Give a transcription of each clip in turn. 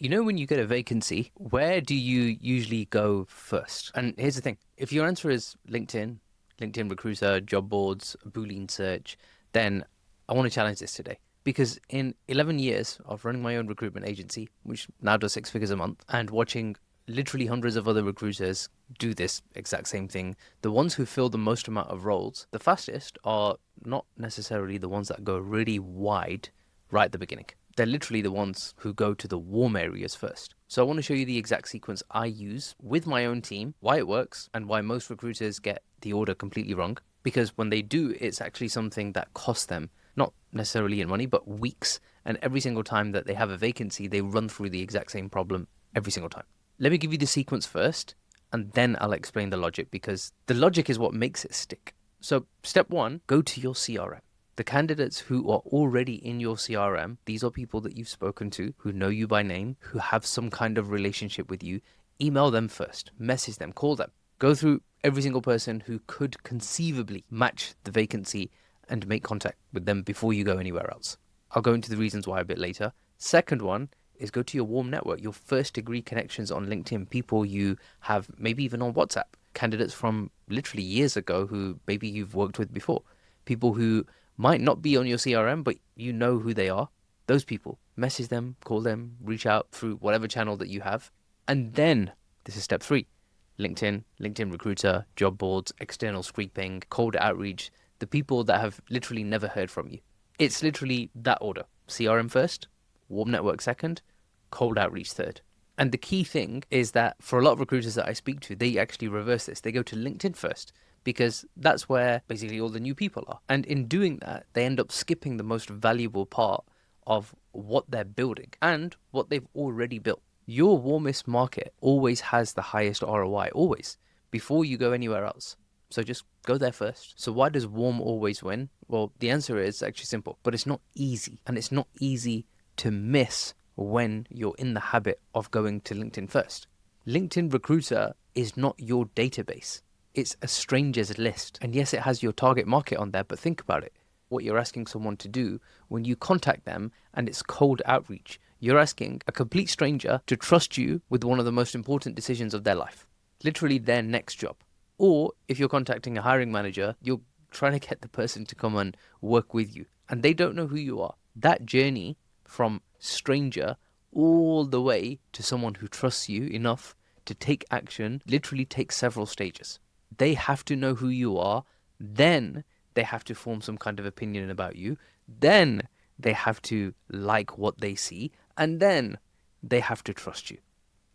You know, when you get a vacancy, where do you usually go first? And here's the thing. If your answer is LinkedIn, LinkedIn Recruiter, job boards, a Boolean search, then I want to challenge this today. Because in 11 years of running my own recruitment agency, which now does 6 figures a month, and watching literally hundreds of other recruiters do this exact same thing, the ones who fill the most amount of roles, the fastest are not necessarily the ones that go really wide right at the beginning. They're literally the ones who go to the warm areas first. So I want to show you the exact sequence I use with my own team, why it works, and why most recruiters get the order completely wrong. Because when they do, it's actually something that costs them, not necessarily in money, but weeks. And every single time that they have a vacancy, they run through the exact same problem every single time. Let me give you the sequence first, and then I'll explain the logic, because the logic is what makes it stick. So step one, go to your CRM. The candidates who are already in your CRM, these are people that you've spoken to, who know you by name, who have some kind of relationship with you. Email them first, message them, call them. Go through every single person who could conceivably match the vacancy and make contact with them before you go anywhere else. I'll go into the reasons why a bit later. Second one is go to your warm network, your first degree connections on LinkedIn, people you have maybe even on WhatsApp, candidates from literally years ago who maybe you've worked with before, people who might not be on your CRM, but you know who they are. Those people, message them, call them, reach out through whatever channel that you have. And then, this is step three, LinkedIn, LinkedIn Recruiter, job boards, external scraping, cold outreach, the people that have literally never heard from you. It's literally that order. CRM first, warm network second, cold outreach third. And the key thing is that for a lot of recruiters that I speak to, they actually reverse this. They go to LinkedIn first, because that's where basically all the new people are. And in doing that, they end up skipping the most valuable part of what they're building and what they've already built. Your warmest market always has the highest ROI, always, before you go anywhere else. So just go there first. So why does warm always win? Well, the answer is actually simple, but it's not easy. And it's not easy to miss when you're in the habit of going to LinkedIn first. LinkedIn Recruiter is not your database. It's a stranger's list. And yes, it has your target market on there, but think about it. What you're asking someone to do when you contact them and it's cold outreach, you're asking a complete stranger to trust you with one of the most important decisions of their life, literally their next job. Or if you're contacting a hiring manager, you're trying to get the person to come and work with you and they don't know who you are. That journey from stranger all the way to someone who trusts you enough to take action literally takes several stages. They have to know who you are, then they have to form some kind of opinion about you, then they have to like what they see, and then they have to trust you.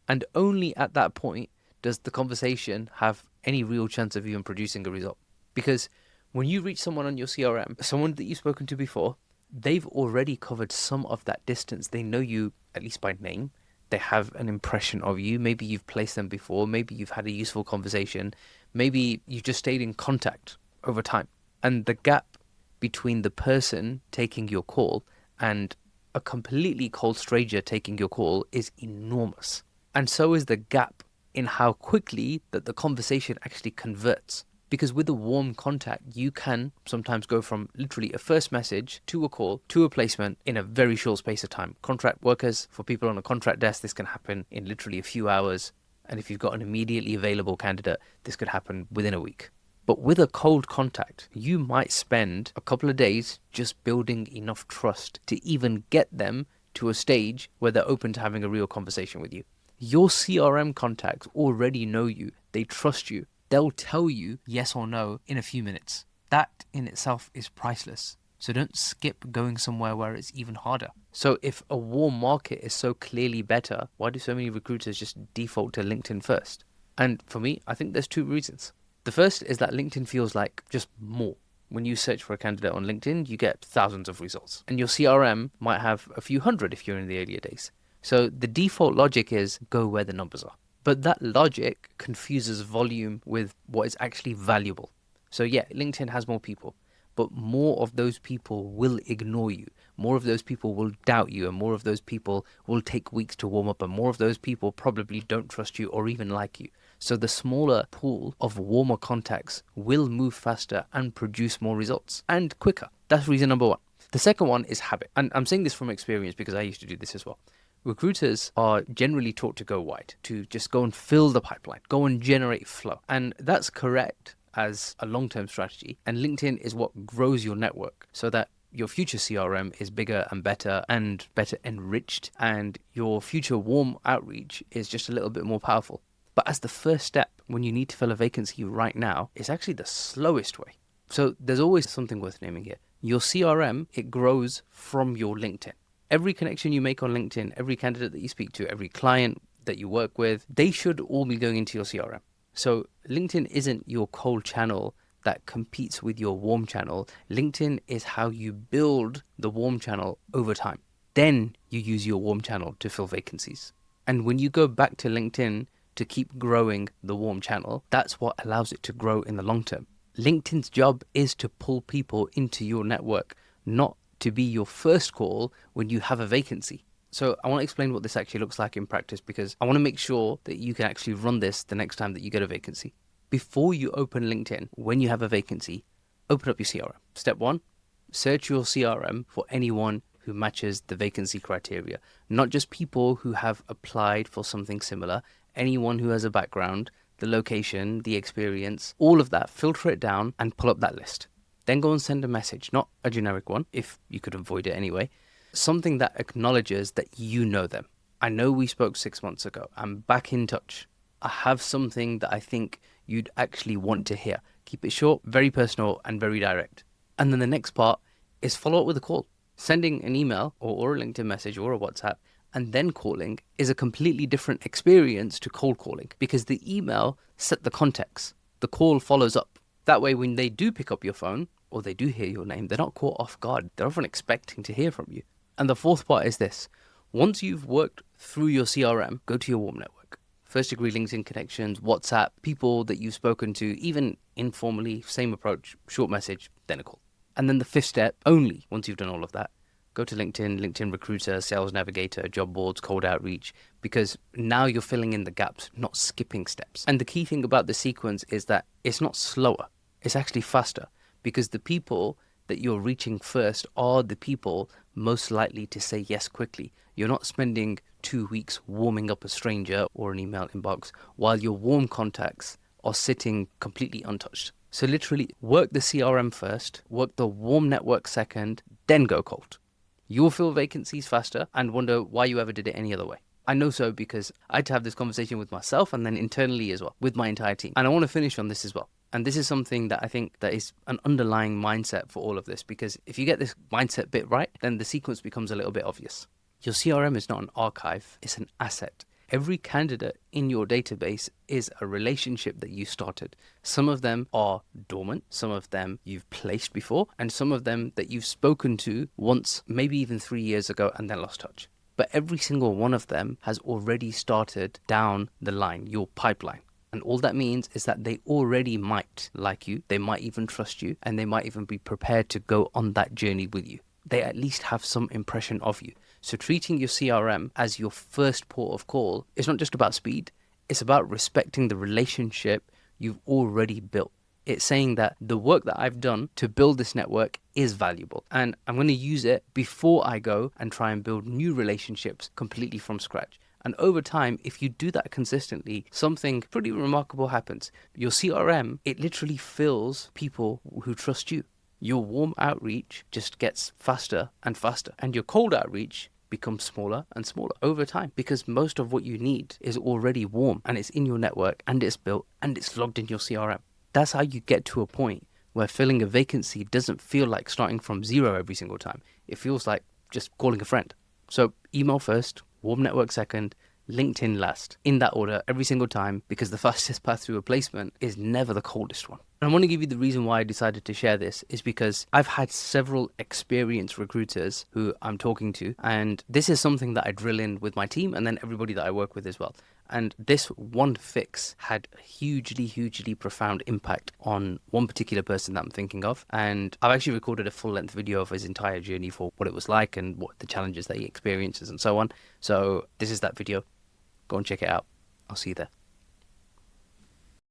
And only at that point does the conversation have any real chance of even producing a result. Because when you reach someone on your CRM, someone that you've spoken to before, they've already covered some of that distance. They know you, at least by name. They have an impression of you. Maybe you've placed them before. Maybe you've had a useful conversation. Maybe you just stayed in contact over time. And the gap between the person taking your call and a completely cold stranger taking your call is enormous. And so is the gap in how quickly that the conversation actually converts. Because with a warm contact, you can sometimes go from literally a first message to a call to a placement in a very short space of time. Contract workers, for people on a contract desk, this can happen in literally a few hours. And if you've got an immediately available candidate, this could happen within a week. But with a cold contact, you might spend a couple of days just building enough trust to even get them to a stage where they're open to having a real conversation with you. Your CRM contacts already know you. They trust you. They'll tell you yes or no in a few minutes. That in itself is priceless. So don't skip going somewhere where it's even harder. So if a warm market is so clearly better, why do so many recruiters just default to LinkedIn first? And for me, I think there's two reasons. The first is that LinkedIn feels like just more. When you search for a candidate on LinkedIn, you get thousands of results. And your CRM might have a few hundred if you're in the earlier days. So the default logic is go where the numbers are. But that logic confuses volume with what is actually valuable. So yeah, LinkedIn has more people, but more of those people will ignore you. More of those people will doubt you, and more of those people will take weeks to warm up, and more of those people probably don't trust you or even like you. So the smaller pool of warmer contacts will move faster and produce more results and quicker. That's reason number one. The second one is habit. And I'm saying this from experience because I used to do this as well. Recruiters are generally taught to go wide, to just go and fill the pipeline, go and generate flow. And that's correct as a long-term strategy. And LinkedIn is what grows your network so that your future CRM is bigger and better enriched, and your future warm outreach is just a little bit more powerful. But as the first step, when you need to fill a vacancy right now, it's actually the slowest way. So there's always something worth naming here. Your CRM, it grows from your LinkedIn. Every connection you make on LinkedIn, every candidate that you speak to, every client that you work with, they should all be going into your CRM. So LinkedIn isn't your cold channel that competes with your warm channel. LinkedIn is how you build the warm channel over time. Then you use your warm channel to fill vacancies. And when you go back to LinkedIn to keep growing the warm channel, that's what allows it to grow in the long term. LinkedIn's job is to pull people into your network, not to be your first call when you have a vacancy. So I want to explain what this actually looks like in practice, because I want to make sure that you can actually run this the next time that you get a vacancy. Before you open LinkedIn, when you have a vacancy, open up your CRM. Step 1, search your CRM for anyone who matches the vacancy criteria, not just people who have applied for something similar, anyone who has a background, the location, the experience, all of that. Filter it down and pull up that list. Then go and send a message, not a generic one, if you could avoid it anyway, something that acknowledges that you know them. I know we spoke 6 months ago. I'm back in touch. I have something that I think you'd actually want to hear. Keep it short, very personal, and very direct. And then the next part is follow up with a call. Sending an email or a LinkedIn message or a WhatsApp and then calling is a completely different experience to cold calling, because the email set the context. The call follows up. That way, when they do pick up your phone or they do hear your name, they're not caught off guard. They're often expecting to hear from you. And the fourth part is this. Once you've worked through your CRM, go to your warm network. First degree LinkedIn connections, WhatsApp, people that you've spoken to, even informally, same approach, short message, then a call. And then the fifth step, only once you've done all of that, go to LinkedIn, LinkedIn Recruiter, Sales Navigator, job boards, cold outreach, because now you're filling in the gaps, not skipping steps. And the key thing about the sequence is that it's not slower, it's actually faster, because the people that you're reaching first are the people most likely to say yes quickly. You're not spending 2 weeks warming up a stranger or an email inbox while your warm contacts are sitting completely untouched. So literally work the CRM first, work the warm network second, then go cold. You'll fill vacancies faster and wonder why you ever did it any other way. I know so, because I had to have this conversation with myself and then internally as well, with my entire team. And I want to finish on this as well. And this is something that I think that is an underlying mindset for all of this, because if you get this mindset bit right, then the sequence becomes a little bit obvious. Your CRM is not an archive, it's an asset. Every candidate in your database is a relationship that you started. Some of them are dormant, some of them you've placed before, and some of them that you've spoken to once, maybe even 3 years ago, and then lost touch. But every single one of them has already started down the line, your pipeline. And all that means is that they already might like you, they might even trust you, and they might even be prepared to go on that journey with you. They at least have some impression of you. So treating your CRM as your first port of call is not just about speed, it's about respecting the relationship you've already built. It's saying that the work that I've done to build this network is valuable, and I'm going to use it before I go and try and build new relationships completely from scratch. And over time, if you do that consistently, something pretty remarkable happens. Your CRM, it literally fills people who trust you. Your warm outreach just gets faster and faster, and your cold outreach becomes smaller and smaller over time, because most of what you need is already warm and it's in your network and it's built and it's logged in your CRM. That's how you get to a point where filling a vacancy doesn't feel like starting from zero every single time. It feels like just calling a friend. So email first, warm network second, LinkedIn last, in that order every single time, because the fastest path through a placement is never the coldest one. And I want to give you the reason why I decided to share this is because I've had several experienced recruiters who I'm talking to, and this is something that I drill in with my team and then everybody that I work with as well. And this one fix had a hugely profound impact on one particular person that I'm thinking of. And I've actually recorded a full-length video of his entire journey for what it was like and what the challenges that he experiences and so on. So this is that video. Go and check it out. I'll see you there.